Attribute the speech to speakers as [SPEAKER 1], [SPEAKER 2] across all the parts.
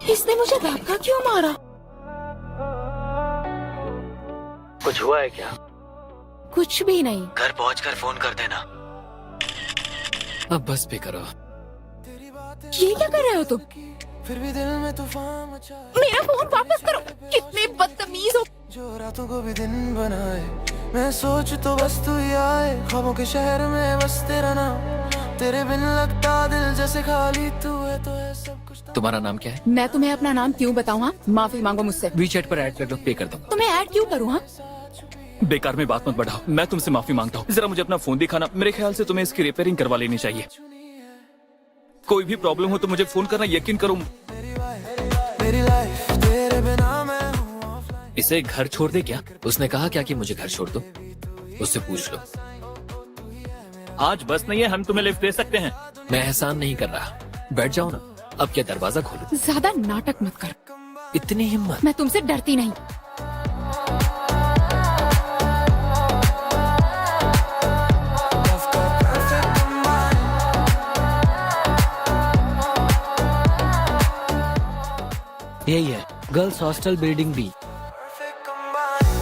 [SPEAKER 1] इसने मुझे धक्का क्यों मारा?
[SPEAKER 2] कुछ हुआ है क्या?
[SPEAKER 1] कुछ भी नहीं।
[SPEAKER 2] घर पहुंचकर फोन कर देना। अब बस भी करो।
[SPEAKER 1] ये क्या कर रहे हो तुम?
[SPEAKER 3] फिर भी दिल में तूफान मचा,
[SPEAKER 1] मेरा फोन वापस करो। कितने बदतमीज हो।
[SPEAKER 3] जो रातों को भी दिन बनाए, मैं सोच तो बस तू ही आए, ख्वाबों के शहर में बस तेरा नाम, तेरे बिन लगता दिल जैसे खाली, तू है तो है सब कुछ।
[SPEAKER 2] तुम्हारा नाम क्या है?
[SPEAKER 1] मैं तुम्हें अपना नाम क्यों बताऊँ? हाँ, माफी मांगो मुझसे।
[SPEAKER 2] वीचैट पर ऐड कर दो, पे कर दो।
[SPEAKER 1] तुम्हें ऐड क्यों करूँ? हाँ,
[SPEAKER 4] बेकार में बात मत बढ़ाओ, मैं तुमसे माफी मांगता हूँ। जरा मुझे अपना फोन दिखाना, मेरे ख्याल से तुम्हें इसकी रिपेयरिंग करवा लेनी चाहिए। कोई भी प्रॉब्लम हो तो मुझे फोन करना, यकीन करो।
[SPEAKER 3] मेरी लाइफ तेरे बिना मैं हूँ ऑफलाइन।
[SPEAKER 4] इसे घर छोड़ दे क्या?
[SPEAKER 2] उसने कहा क्या कि मुझे घर छोड़ दो? उससे पूछ लो।
[SPEAKER 4] आज बस नहीं है, हम तुम्हें लिफ्ट दे सकते हैं।
[SPEAKER 2] मैं एहसान नहीं कर रहा, बैठ जाओ ना। अब क्या दरवाजा खोलूं?
[SPEAKER 1] ज्यादा नाटक मत कर।
[SPEAKER 2] इतनी हिम्मत?
[SPEAKER 1] मैं तुमसे डरती नहीं।
[SPEAKER 2] यही है गर्ल्स हॉस्टल बिल्डिंग बी।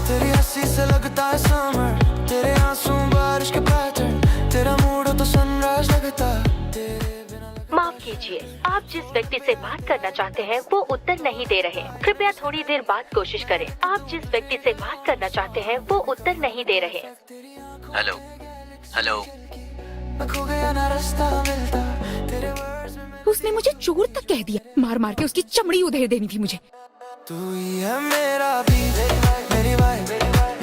[SPEAKER 3] तेरी हंसी से लगता है समर, तेरे आंसू बारिश के पैटर्न, तेरा मूड हो तो सनराइज लगता है, तेरे बिना
[SPEAKER 5] माफ कीजिए, आप जिस व्यक्ति से बात करना चाहते हैं वो उत्तर नहीं दे रहे। कृपया थोड़ी देर बाद कोशिश करें। आप जिस व्यक्ति से बात करना चाहते हैं वो उत्तर नहीं दे रहे।
[SPEAKER 2] Hello hello.
[SPEAKER 3] मैं खो गया ना रास्ता मिलता, तेरे वर्ड्स में
[SPEAKER 1] उसने मुझे चोर तक कह दिया। मार मार के उसकी चमड़ी उधेड़ देनी थी मुझे।
[SPEAKER 3] तू ही है मेरा भी, मेरी वाइफ,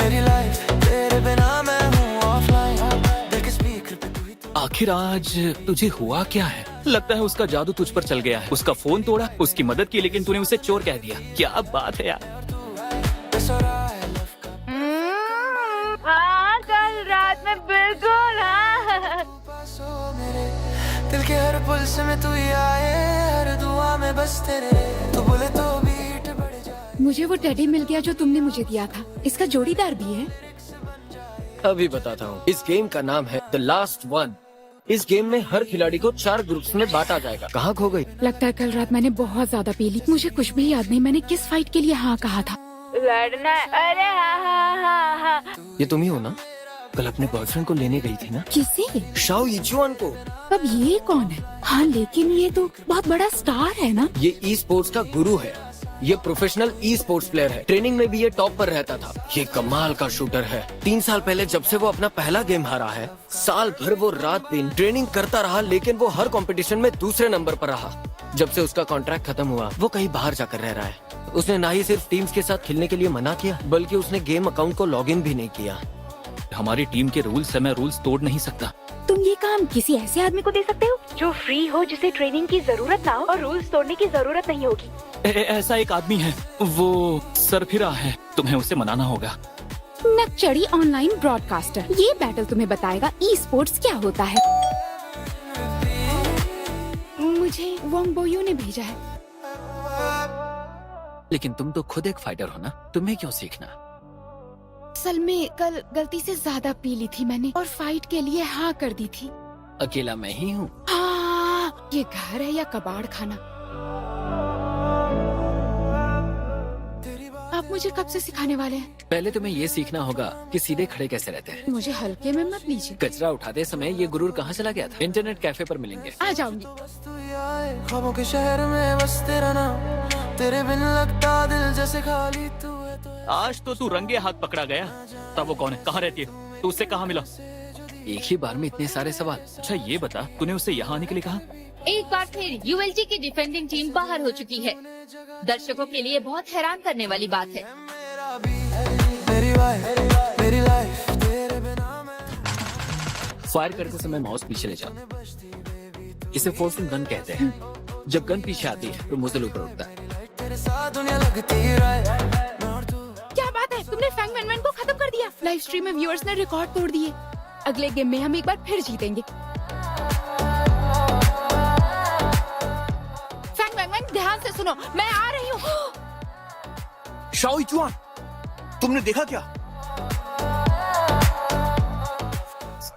[SPEAKER 3] मेरी लाइफ, तेरे बिना मैं हूँ ऑफलाइन, दिल के स्पीकर पे तू ही तू।
[SPEAKER 4] आखिर आज तुझे हुआ क्या है? लगता है उसका जादू तुझ पर चल गया है। उसका फोन तोड़ा, उसकी मदद की, लेकिन तूने उसे चोर कह दिया। क्या बात है यार।
[SPEAKER 3] It's alright, love का
[SPEAKER 5] हाँ, कल रात में बिल्कुल। हाँ,
[SPEAKER 3] पास हो मेरे, दिल के हर पुल्स में तू ही आए, हर दुआ में बस तेरे, तू बोले तो बीट बढ़ जाए।
[SPEAKER 1] मुझे वो टेडी मिल गया जो तुमने मुझे दिया था। इसका जोड़ीदार भी है।
[SPEAKER 2] अभी बताता हूँ। इस गेम का नाम है द लास्ट वन। इस गेम में हर खिलाड़ी को 4 ग्रुप्स में बांटा जाएगा। कहाँ खो गई?
[SPEAKER 1] लगता है कल रात मैंने बहुत ज्यादा पी ली। मुझे कुछ भी याद नहीं मैंने किस फाइट के लिए हाँ कहा था।
[SPEAKER 5] लड़ना है। अरे हाँ हाँ हाँ हाँ।
[SPEAKER 2] ये तुम ही हो ना? कल अपने बॉयफ्रेंड को लेने गई थी ना?
[SPEAKER 1] किसे?
[SPEAKER 2] शाओ इचुआन को।
[SPEAKER 1] अब ये कौन है? हाँ, लेकिन ये तो बहुत बड़ा स्टार है ना।
[SPEAKER 2] ये ई स्पोर्ट्स का गुरु है। ये प्रोफेशनल ई स्पोर्ट्स प्लेयर है। ट्रेनिंग में भी ये टॉप पर रहता था। ये कमाल का शूटर है। 3 साल पहले जब से वो अपना पहला गेम हारा है, साल भर वो रात दिन ट्रेनिंग करता रहा, लेकिन वो हर कंपटीशन में दूसरे नंबर पर रहा। जब से उसका कॉन्ट्रैक्ट खत्म हुआ, वो कहीं बाहर जाकर रह रहा है। उसने ना ही सिर्फ टीम्स के साथ खेलने के लिए मना किया, बल्कि उसने गेम अकाउंट को लॉग इन भी नहीं किया।
[SPEAKER 4] हमारी टीम के रूल्स है, मैं रूल्स तोड़ नहीं सकता।
[SPEAKER 1] तुम ये काम किसी ऐसे आदमी को दे सकते हो
[SPEAKER 5] जो फ्री हो, जिसे ट्रेनिंग की जरूरत ना हो और रूल्स तोड़ने की जरूरत नहीं होगी।
[SPEAKER 4] ऐसा एक आदमी है, वो सरफिरा है। तुम्हें उसे मनाना होगा।
[SPEAKER 1] नकचड़ी ऑनलाइन ब्रॉडकास्टर। ये बैटल तुम्हें बताएगा ई स्पोर्ट्स क्या होता है। मुझे वोंग बोयू ने भेजा है।
[SPEAKER 2] लेकिन तुम तो खुद एक फाइटर हो ना, तुम्हें क्यों सीखना?
[SPEAKER 1] असल में कल गलती से ज्यादा पी ली थी मैंने और फाइट के लिए हाँ कर दी थी।
[SPEAKER 2] अकेला मैं ही हूँ।
[SPEAKER 1] हाँ, ये घर है या कबाड़ खाना? आप मुझे कब से सिखाने वाले हैं?
[SPEAKER 2] पहले तुम्हें ये सीखना होगा कि सीधे खड़े कैसे रहते हैं।
[SPEAKER 1] मुझे हल्के में मत लीजिए।
[SPEAKER 2] कचरा उठाते समय ये गुरूर कहाँ चला गया था? इंटरनेट कैफे पर मिलेंगे।
[SPEAKER 1] आ जाऊंगी।
[SPEAKER 3] बस तू ही आए, ख्वाबों के शहर में बस तेरा नाम, तेरे बिन लगता दिल जैसे खाली, तू है तो है।
[SPEAKER 4] आज तो तू रंगे हाथ पकड़ा गया। तब वो कौन है? कहाँ रहती है? तू उससे कहाँ मिला?
[SPEAKER 2] एक ही बार में इतने सारे सवाल।
[SPEAKER 4] अच्छा ये बता, तूने उससे यहाँ आने के लिए कहा?
[SPEAKER 6] एक बार फिर यूएलजी की डिफेंडिंग टीम बाहर हो चुकी है। दर्शकों के लिए बहुत हैरान करने वाली बात है।
[SPEAKER 3] मेरा भी, मेरी वाइफ, मेरी लाइफ, तेरे बिना मैं
[SPEAKER 2] फायर करते समय माउस पीछे ले जाओ। इसे फोर्सिंग गन कहते हैं। जब गन पीछे आती है तो मुजल ऊपर उठता है।
[SPEAKER 3] तेरे साथ दुनिया लगती है। मैं और तू
[SPEAKER 1] क्या बात है, तुमने फैंग वैन वैन को खत्म कर दिया। लाइव स्ट्रीम में व्यूअर्स ने रिकॉर्ड तोड़ दिए। अगले गेम में हम एक बार फिर जीतेंगे। फैंग वैन वैन, ध्यान से सुनो, मैं आ रही हूँ।
[SPEAKER 7] शाओ इचुआन, तुमने देखा क्या?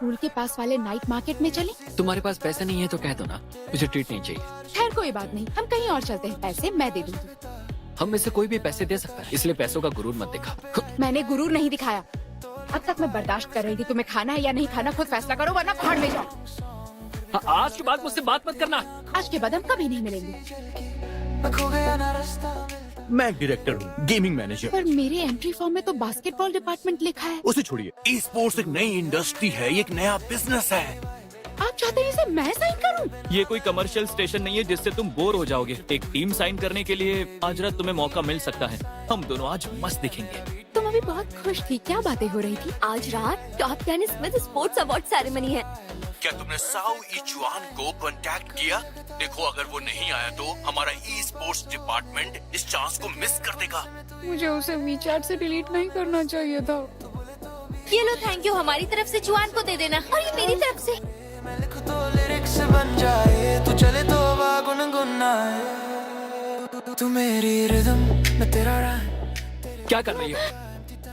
[SPEAKER 1] स्कूल के पास वाले नाइट मार्केट में चले?
[SPEAKER 2] तुम्हारे पास पैसे नहीं है तो कह दो ना, मुझे ट्रीट नहीं चाहिए।
[SPEAKER 1] खैर कोई बात नहीं, हम कहीं और चलते हैं, पैसे मैं दे दूंगी।
[SPEAKER 2] हम में से कोई भी पैसे दे सकता है, इसलिए पैसों का गुरूर मत दिखा।
[SPEAKER 1] मैंने गुरूर नहीं दिखाया। अब तक मैं बर्दाश्त कर रही थी, तुम्हें खाना है या नहीं खाना खुद फैसला करो, वरना भाड़ में जाओ।
[SPEAKER 4] हाँ, आज के बाद मुझसे बात मत करना।
[SPEAKER 1] आज के बाद हम कभी नहीं मिलेंगे।
[SPEAKER 3] मैं खो गया ना रास्ता।
[SPEAKER 7] मैं डायरेक्टर हूँ, गेमिंग मैनेजर।
[SPEAKER 1] पर मेरे एंट्री फॉर्म में तो बास्केटबॉल डिपार्टमेंट लिखा है।
[SPEAKER 7] उसे छोड़िए, ई स्पोर्ट्स एक नई इंडस्ट्री है, ये एक नया बिजनेस है।
[SPEAKER 1] आप चाहते हैं इसे मैं साइन करूं?
[SPEAKER 4] ये कोई कमर्शियल स्टेशन नहीं है जिससे तुम बोर हो जाओगे। एक टीम साइन करने के लिए आज रात तुम्हें मौका मिल सकता है। हम दोनों आज मस्त दिखेंगे।
[SPEAKER 1] तुम अभी बहुत खुश थी, क्या बातें हो रही थी?
[SPEAKER 8] आज रात टॉप टेनिस में स्पोर्ट्स अवार्ड सेरेमनी है।
[SPEAKER 7] क्या तुमने साउ इचुआन को कांटेक्ट किया? देखो, अगर वो नहीं आया तो हमारा ई स्पोर्ट्स डिपार्टमेंट इस चांस को मिस कर देगा।
[SPEAKER 1] मुझे उसे वीचैट से डिलीट नहीं करना चाहिए था।
[SPEAKER 8] ये लो, थैंक यू हमारी तरफ से जुआन को दे देना, और ये मेरी तरफ से।
[SPEAKER 3] मैं लिखूं तो लिरिक्स बन जाए, तू चले तो गुनगुनाए। तू मेरी रिदम, मैं तेरा रैम।
[SPEAKER 2] क्या कर रही हो?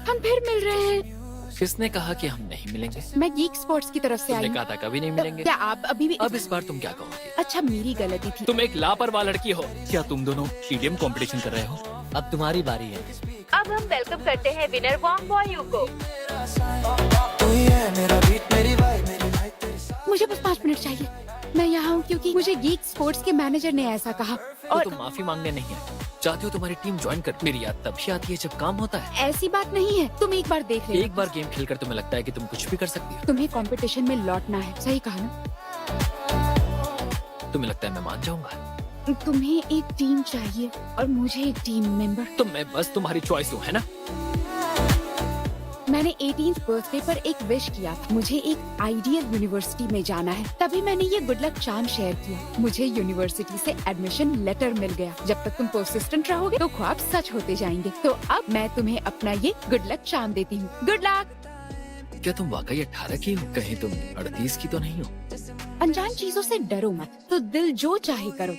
[SPEAKER 1] हम फिर मिल रहे हैं।
[SPEAKER 2] किसने कहा कि हम नहीं मिलेंगे?
[SPEAKER 1] मैं गीक स्पोर्ट्स की तरफ से आई
[SPEAKER 2] तुमने
[SPEAKER 1] हूँ।
[SPEAKER 2] कहा था कभी नहीं मिलेंगे।
[SPEAKER 1] क्या आप अभी भी?
[SPEAKER 2] अब इस बार तुम क्या कहोगे?
[SPEAKER 1] अच्छा, मेरी गलती थी।
[SPEAKER 2] तुम एक लापरवाह लड़की हो।
[SPEAKER 4] क्या तुम दोनों टीडीएम कंपटीशन कर रहे हो?
[SPEAKER 2] अब तुम्हारी बारी है।
[SPEAKER 5] अब हम वेलकम करते हैं विनर वॉन्ग बॉयू को।
[SPEAKER 3] तू ही है मेरा बीट, मेरी वाइब, मेरी लाइफ तेरी।
[SPEAKER 1] मुझे बस 5 मिनट चाहिए। मैं यहाँ हूँ क्योंकि मुझे गीक स्पोर्ट्स के मैनेजर ने ऐसा कहा।
[SPEAKER 2] तो
[SPEAKER 1] और
[SPEAKER 2] तुम माफी मांगने नहीं है चाहती हो तुम्हारी टीम ज्वाइन कर। मेरी याद तभी आती है जब काम होता है।
[SPEAKER 1] ऐसी बात नहीं है, तुम एक बार देख लेना।
[SPEAKER 2] एक बार गेम खेलकर तुम्हें लगता है कि तुम कुछ भी कर सकती हो।
[SPEAKER 1] तुम्हें कंपटीशन में लौटना है, सही कहा ना?
[SPEAKER 2] तुम्हें लगता है मैं मान जाऊंगा?
[SPEAKER 1] तुम्हें एक टीम चाहिए और मुझे एक टीम मेंबर।
[SPEAKER 2] तो मैं बस तुम्हारी चॉइस हूँ, है ना?
[SPEAKER 1] मैंने 18th बर्थडे पर एक विश किया था। मुझे एक आइडियल यूनिवर्सिटी में जाना है, तभी मैंने ये गुड लक चार्म शेयर किया। मुझे यूनिवर्सिटी से एडमिशन लेटर मिल गया। जब तक तुम परसिस्टेंट रहोगे तो ख्वाब सच होते जाएंगे। तो अब मैं तुम्हें अपना ये गुड लक चार्म देती हूँ। Good luck.
[SPEAKER 2] क्या तुम वाकई 18 की हो? कहीं तुम 38 की तो नहीं हो?
[SPEAKER 1] अनजान चीजों से डरो मत, तो दिल जो चाहे करो।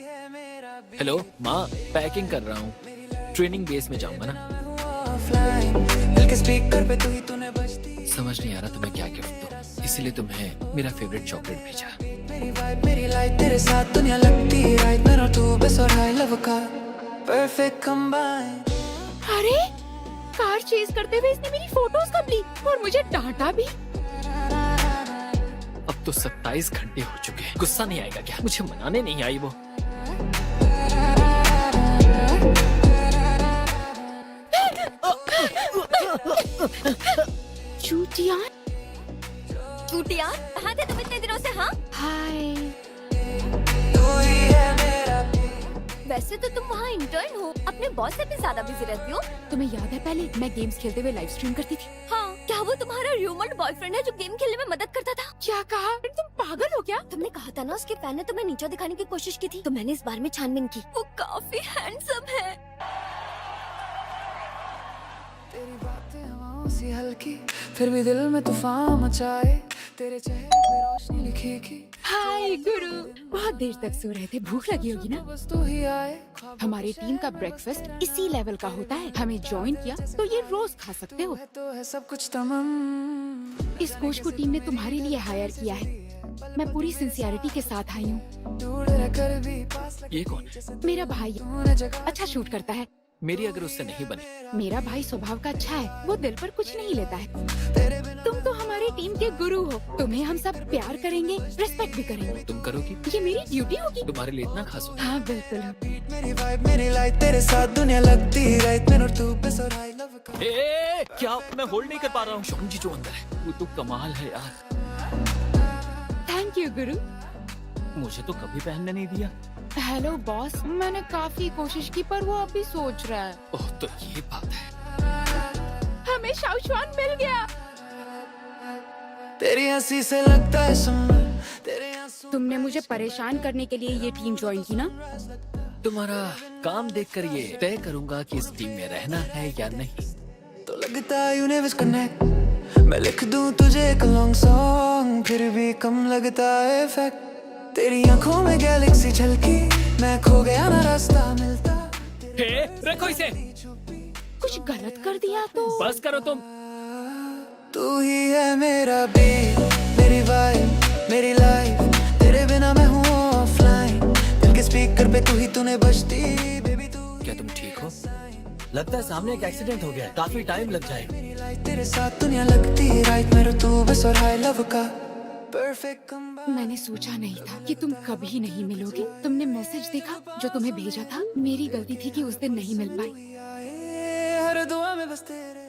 [SPEAKER 2] हेलो माँ, पैकिंग कर रहा हूँ। ट्रेनिंग बेस में जाऊंगा ना।
[SPEAKER 3] दिल के स्पीकर पे तू ही तूने बजती।
[SPEAKER 2] समझ नहीं आ रहा तुम्हें क्या गिफ्ट दूं, इसलिए तुम्हें मेरा फेवरेट चॉकलेट भेजा।
[SPEAKER 3] मेरी वाइब, मेरी लाइफ, तेरे साथ दुनिया लगती है राइट। मैं और तू बस और हाई लव का परफेक्ट कंबाइन।
[SPEAKER 1] अरे, कार चेज करते हुए इसने मेरी फोटोज कब ली और मुझे डांटा भी।
[SPEAKER 2] अब तो 27 घंटे हो चुके हैं। गुस्सा नहीं आएगा क्या? मुझे मनाने नहीं आई वो।
[SPEAKER 1] चूतिया।
[SPEAKER 8] चूटिया, कहाँ थे तुम इतने दिनों से? हाँ,
[SPEAKER 1] हाय।
[SPEAKER 3] तू ही है मेरा।
[SPEAKER 8] वैसे तो तुम वहाँ इंटर्न हो, अपने बॉस से भी ज्यादा बिजी रहती हो।
[SPEAKER 1] तुम्हें याद है पहले मैं गेम्स खेलते हुए लाइव स्ट्रीम करती थी?
[SPEAKER 8] हाँ, क्या वो तुम्हारा रूमर्ड बॉयफ्रेंड है जो गेम खेलने में मदद करता था?
[SPEAKER 1] क्या कहा? तुम पागल हो क्या?
[SPEAKER 8] तुमने कहा था ना उसके फैन ने तुम्हें नीचा दिखाने की कोशिश की थी, तो मैंने इस बार में छानबीन की। वो काफी हैंडसम है।
[SPEAKER 3] तेरी बातें हवाओं सी हल्की, फिर भी दिल में तूफान मचाए। तेरे चेहरे पे रोशनी लिखी की।
[SPEAKER 1] हाय गुरु, बहुत देर तक सो रहे थे, भूख लगी होगी ना?
[SPEAKER 3] बस तू ही आए।
[SPEAKER 1] हमारी टीम का ब्रेकफास्ट इसी लेवल का होता है। हमें ज्वाइन किया तो ये रोज खा सकते हो।
[SPEAKER 3] है तो है सब कुछ तमाम।
[SPEAKER 1] इस कोच को टीम ने तुम्हारे लिए हायर किया है। मैं पूरी सिंसियरिटी के साथ आई हूँ।
[SPEAKER 3] दूर रहकर भी पास लगे।
[SPEAKER 2] ये कौन है?
[SPEAKER 1] मेरा भाई
[SPEAKER 3] तूने जगह
[SPEAKER 1] अच्छा शूट करता है।
[SPEAKER 2] मेरी अगर उससे नहीं बनी।
[SPEAKER 1] मेरा भाई स्वभाव का अच्छा है, वो दिल पर कुछ नहीं लेता है। तुम तो हमारी टीम के गुरु हो, तुम्हें हम सब प्यार करेंगे, रिस्पेक्ट भी करेंगे।
[SPEAKER 2] तुम करोगी?
[SPEAKER 1] ये मेरी ड्यूटी होगी।
[SPEAKER 2] तुम्हारे लिए इतना खास हो?
[SPEAKER 1] हाँ बिल्कुल।
[SPEAKER 3] मेरी वाइब, मेरी लाइफ, तेरे साथ दुनिया लगती है राइट। मैं और तू बस और हाई लव का।
[SPEAKER 4] क्या मैं होल्ड नहीं कर पा रहा हूँ?
[SPEAKER 2] शॉन जी जो अंदर है
[SPEAKER 4] वो तो कमाल है यार।
[SPEAKER 1] थैंक यू गुरु।
[SPEAKER 4] मुझे तो कभी पहनने नहीं दिया।
[SPEAKER 1] हेलो बॉस, मैंने काफी कोशिश की पर वो अभी सोच रहा है।
[SPEAKER 2] ओह, तो ये बात है।
[SPEAKER 1] हमें शाओशुआन मिल गया।
[SPEAKER 3] तेरी हंसी से लगता है समर, तेरे आंसू।
[SPEAKER 1] तुमने मुझे परेशान करने के लिए ये टीम ज्वाइन की ना?
[SPEAKER 2] तुम्हारा काम देखकर ये तय करूंगा कि इस टीम में रहना है या नहीं।
[SPEAKER 3] तो लगता है यूनिवर्स कनेक्ट। मैं लिख दूं तुझे एक लॉन्ग सॉन्ग, फिर भी कम लगता है फैक्ट। तेरी आंखों में गैलेक्सी झलकी, मैं खो गया ना रास्ता मिलता।
[SPEAKER 4] हे, रखो इसे।
[SPEAKER 1] कुछ गलत कर दिया तो?
[SPEAKER 4] बस करो तुम।
[SPEAKER 3] तू ही है मेरा बीट, मेरी स्पीकर पे तू ही तूने बजती बेबी तू
[SPEAKER 2] क्या तुम ठीक हो? लगता है सामने एक एक्सीडेंट हो गया है, काफी टाइम लग जाएगा।
[SPEAKER 3] मेरी लाइफ तेरे साथ दुनिया लगती है राइट मेरे तू बस और हाई लव का परफेक्ट कम्बाइन।
[SPEAKER 1] मैंने सोचा नहीं था कि तुम कभी नहीं मिलोगे। तुमने मैसेज देखा जो तुम्हें भेजा था? मेरी गलती थी कि उस दिन नहीं मिल पाई।
[SPEAKER 3] हर दुआ में बस तेरे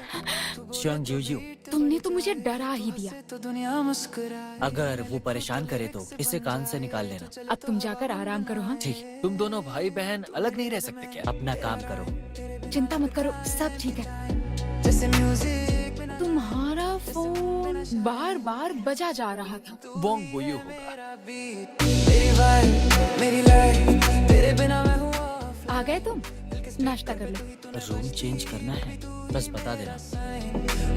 [SPEAKER 9] शिवांग जीजू,
[SPEAKER 1] तुमने तो मुझे डरा ही दिया।
[SPEAKER 3] तो दुनिया मुस्कुराए।
[SPEAKER 9] अगर वो परेशान करे तो इसे कान से निकाल लेना।
[SPEAKER 1] अब तुम जाकर आराम करो। हाँ,
[SPEAKER 9] ठीक,
[SPEAKER 2] तुम दोनों भाई बहन अलग नहीं रह सकते क्या?
[SPEAKER 9] अपना काम करो।
[SPEAKER 1] चिंता मत करो, सब ठीक है।
[SPEAKER 3] जैसे म्यूजिक में
[SPEAKER 1] तुम्हारा फोन बार बार बजा जा रहा था।
[SPEAKER 2] वोंग बोयू होगा।
[SPEAKER 3] मेरा बीट मेरी वाइब मेरी लाइफ तेरे बिना मैं हूँ off।
[SPEAKER 1] आ गए तुम? नाश्ता कर लो।
[SPEAKER 9] रूम चेंज करना है, बस बता देना।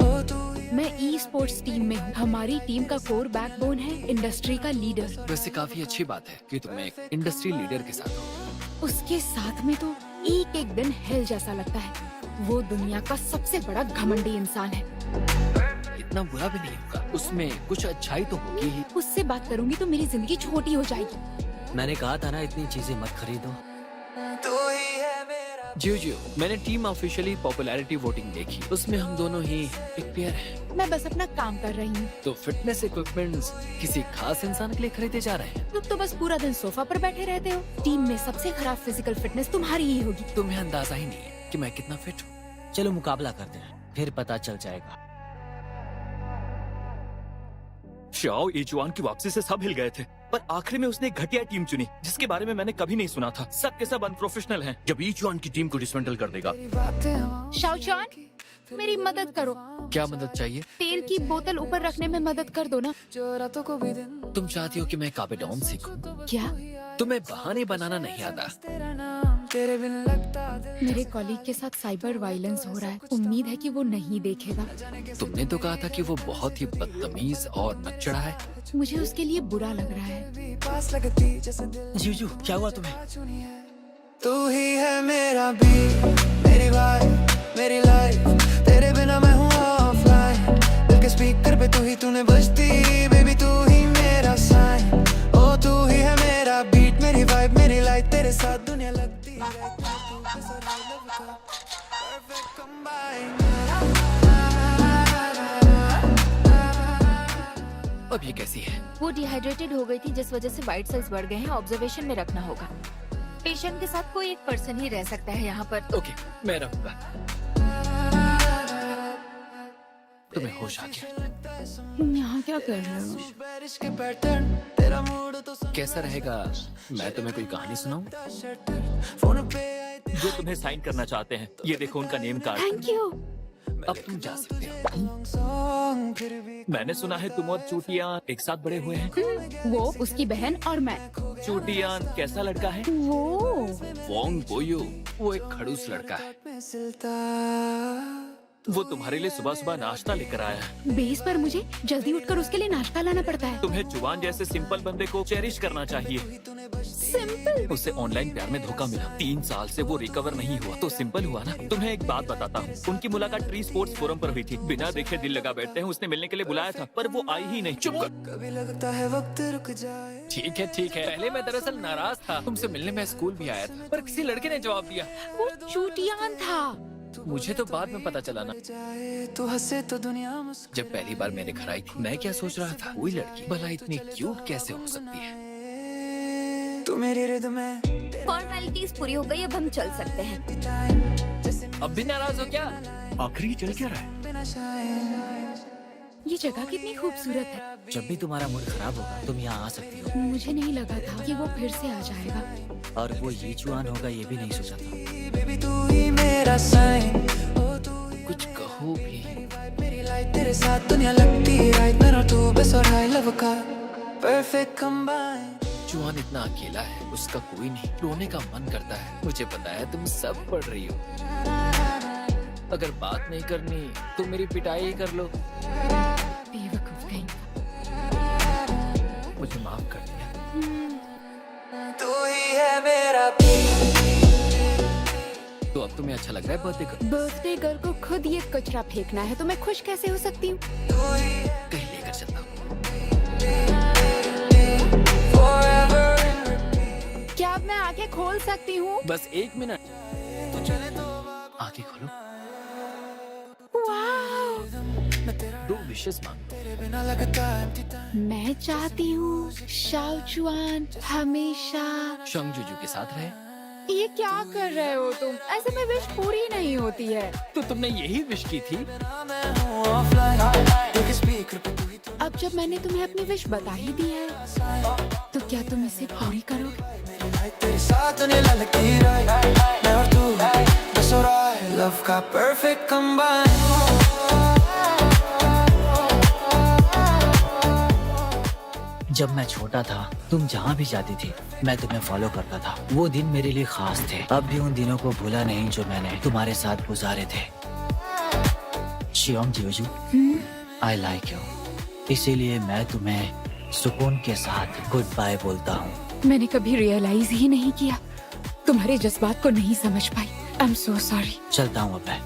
[SPEAKER 3] ओ तू
[SPEAKER 1] मैं ई स्पोर्ट्स टीम में हूँ। हमारी टीम का कोर बैकबोन है इंडस्ट्री का लीडर।
[SPEAKER 2] वैसे काफी अच्छी बात है कि तुम एक इंडस्ट्री लीडर के साथ हो।
[SPEAKER 1] उसके साथ में तो एक एक दिन हेल जैसा लगता है। वो दुनिया का सबसे बड़ा घमंडी इंसान है।
[SPEAKER 2] इतना बुरा भी नहीं होगा, उसमें कुछ अच्छाई तो होगी ही।
[SPEAKER 1] उससे बात करूंगी तो मेरी जिंदगी छोटी हो जाएगी।
[SPEAKER 9] मैंने कहा था ना, इतनी चीजें मत खरीदो।
[SPEAKER 3] तू ही है मेरा
[SPEAKER 2] जी, मैंने टीम ऑफिशियली पॉपुलैरिटी वोटिंग देखी, उसमें हम दोनों ही एक पेयर हैं।
[SPEAKER 1] मैं बस अपना काम कर रही हूँ।
[SPEAKER 2] तो फिटनेस इक्विपमेंट्स किसी खास इंसान के लिए खरीदे जा रहे हैं?
[SPEAKER 1] तुम तो बस पूरा दिन सोफा पर बैठे रहते हो। टीम में सबसे खराब फिजिकल फिटनेस तुम्हारी ही होगी।
[SPEAKER 2] तुम्हें अंदाजा ही नहीं है कि मैं कितना फिट हूँ।
[SPEAKER 9] चलो मुकाबला करते हैं, फिर पता चल जाएगा।
[SPEAKER 4] शाओ इचुआन की वापसी से सब हिल गए थे, पर आखिर में उसने एक घटिया टीम चुनी जिसके बारे में मैंने कभी नहीं सुना था। सब के सब अनप्रोफेशनल हैं।
[SPEAKER 7] जब ईचुआन की टीम को डिसमेंटल कर देगा,
[SPEAKER 3] बातें हवा
[SPEAKER 1] शाओचान, मेरी मदद करो।
[SPEAKER 2] क्या मदद चाहिए?
[SPEAKER 1] तेल की बोतल ऊपर रखने में मदद कर दो ना।
[SPEAKER 3] जो रातों को भी दिन
[SPEAKER 2] तुम चाहती हो कि मैं काबेडॉन सीखूं?
[SPEAKER 1] क्या?
[SPEAKER 2] तुम्हें बहाने बनाना नहीं आता।
[SPEAKER 3] तेरा नाम तेरे बिन लगता दिल
[SPEAKER 1] मेरे कॉलीग के साथ साइबर वायलेंस हो रहा है। उम्मीद है कि वो नहीं देखेगा।
[SPEAKER 2] तुमने तो कहा था कि वो बहुत ही बदतमीज और नकचड़ा है।
[SPEAKER 1] मुझे उसके लिए बुरा लग रहा है।
[SPEAKER 3] भी पास लगती जैसे दिल
[SPEAKER 9] जीजू, क्या हुआ तुम्हें?
[SPEAKER 3] चुनी है। तू ही है मेरा बीट मेरी वाइब मेरी लाइफ तेरे बिना मैं हूँ ऑफलाइन। दिल के स्पीकर पे तू ही तूने बजती बेबी तू ही मेरा साइन। ओ तू ही है मेरा बीट मेरी वाइब मेरी लाइफ तेरे साथ दुनिया लगती है तू बस और I love का perfect combine।
[SPEAKER 2] अब ये कैसी है?
[SPEAKER 6] वो डिहाइड्रेटेड हो गई थी, जिस वजह से वाइट सेल्स बढ़ गए हैं। ऑब्जर्वेशन में रखना होगा। पेशेंट के साथ कोई एक पर्सन ही रह सकता है यहाँ पर।
[SPEAKER 2] ओके, मैं रहूंगा। तुम्हें होश आ गया?
[SPEAKER 1] तुम यहाँ क्या कर रहे हो?
[SPEAKER 3] बारिश के पैटर्न तेरा मूड तो
[SPEAKER 2] कैसा रहेगा मैं तुम्हें कोई कहानी सुनाऊं?
[SPEAKER 3] फोन पे
[SPEAKER 4] जो तुम्हें साइन करना चाहते हैं, ये देखो उनका नेम कार्ड।
[SPEAKER 1] Thank you.
[SPEAKER 2] अब तुम जा सकते हो।
[SPEAKER 3] सॉन्ग फिर भी
[SPEAKER 4] मैंने सुना है तुम और चूटियान एक साथ बड़े हुए हैं।
[SPEAKER 1] वो उसकी बहन और मैं।
[SPEAKER 4] चूटियान कैसा लड़का है?
[SPEAKER 1] वो
[SPEAKER 2] वोंग बोयू, वो एक खड़ूस लड़का है।
[SPEAKER 3] में सिलता
[SPEAKER 4] वो तुम्हारे लिए सुबह सुबह नाश्ता लेकर आया है।
[SPEAKER 1] बेस पर मुझे जल्दी उठकर उसके लिए नाश्ता लाना पड़ता है।
[SPEAKER 4] तुम्हें जुआन जैसे सिंपल बंदे को चेरिश करना चाहिए।
[SPEAKER 1] सिंपल।
[SPEAKER 4] उसे ऑनलाइन प्यार में धोखा मिला। 3 साल से वो रिकवर नहीं हुआ, तो सिंपल हुआ ना। तुम्हें एक बात बताता हूँ, उनकी मुलाकात ट्री स्पोर्ट्स फोरम पर हुई थी। बिना देखे दिल लगा बैठते हैं। उसने मिलने के लिए बुलाया था, पर वो आई ही नहीं। चुप कर।
[SPEAKER 3] कभी लगता है वक्त रुक जाए।
[SPEAKER 2] ठीक है। पहले मैं दरअसल नाराज था। तुमसे मिलने मैं स्कूल भी आया था, पर किसी लड़के ने जवाब दिया।
[SPEAKER 1] वो चूटियान था।
[SPEAKER 2] मुझे तो बाद में पता चला ना।
[SPEAKER 3] जाए तू हंसे तो दुनिया मुस्कुराए।
[SPEAKER 2] जब पहली बार मेरे घर आई थी, मैं क्या सोच रहा था, कोई लड़की भला इतनी क्यूट कैसे हो सकती है?
[SPEAKER 3] तू मेरी रिदम में
[SPEAKER 8] फॉर्मेलिटीज पूरी हो गई, अब हम चल सकते हैं।
[SPEAKER 3] जैसे
[SPEAKER 2] अब भी नाराज हो क्या?
[SPEAKER 4] आखिरी चल क्या रहा है?
[SPEAKER 3] बिना शायद
[SPEAKER 1] ये जगह कितनी खूबसूरत है।
[SPEAKER 9] जब भी तुम्हारा मूड खराब होगा, तुम यहाँ आ सकती हो।
[SPEAKER 1] मुझे नहीं लगा था कि वो फिर से आ जाएगा।
[SPEAKER 9] और वो यीचुआन होगा, ये भी नहीं सोचा था।
[SPEAKER 3] बेबी तू ही मेरा साइन। ओ तू ही
[SPEAKER 2] कुछ कहो भी।
[SPEAKER 3] मेरी लाइफ तेरे साथ दुनिया लगती है राइट मेरा तू बस और I love का परफेक्ट कंबाइन।
[SPEAKER 2] जुआन इतना अकेला है, उसका कोई नहीं। रोने का मन करता है। मुझे पता है तुम सब पढ़ रही हो। अगर बात नहीं करनी तो मेरी पिटाई ही कर लो।
[SPEAKER 1] बेवकूफ कहीं।
[SPEAKER 2] मुझे माफ कर दिया।
[SPEAKER 3] तू ही है मेरा
[SPEAKER 2] तो अब तुम्हें अच्छा लग रहा है बर्थडे का?
[SPEAKER 1] बर्थडे गर्ल को खुद ये कचरा फेंकना है तो मैं खुश कैसे हो सकती हूँ?
[SPEAKER 2] कहीं लेकर चलता हूँ।
[SPEAKER 3] forever।
[SPEAKER 1] क्या अब मैं आंखें खोल बोल सकती हूँ?
[SPEAKER 2] बस 1 मिनट। आंखें खोलो।
[SPEAKER 1] वाह!
[SPEAKER 2] 2 विशेष मांगो।
[SPEAKER 3] बिना लगता empty time।
[SPEAKER 1] मैं चाहती हूँ शाओचुआन हमेशा।
[SPEAKER 2] शंगजुजू के साथ रहे।
[SPEAKER 1] ये क्या कर रहे हो तुम? ऐसे में विश पूरी नहीं होती है।
[SPEAKER 2] तो तुमने यही विश की थी?
[SPEAKER 3] मैं हूँ offline, एक स्पीकर पे तू ही तू।
[SPEAKER 1] अब जब मैंने तुम्हें अपनी विश बता ही दी है, तो क्या तुम इसे पूरी करोगे?
[SPEAKER 3] मेरी लाइफ तेरे साथ होने लगती रही, मैं और तू बस हो रहा है लव का perfect combine।
[SPEAKER 9] जब मैं छोटा था तुम जहाँ भी जाती थी मैं तुम्हें फॉलो करता था। वो दिन मेरे लिए खास थे। अब भी उन दिनों को भूला नहीं जो मैंने तुम्हारे साथ गुजारे थे। शियोंग जियोजू, आई लाइक यू। इसीलिए मैं तुम्हें सुकून के साथ गुड बाय बोलता हूँ।
[SPEAKER 1] मैंने कभी रियलाइज ही नहीं किया, तुम्हारे जज्बात को नहीं समझ पाई। I am so sorry.
[SPEAKER 9] चलता हूँ अब मैं।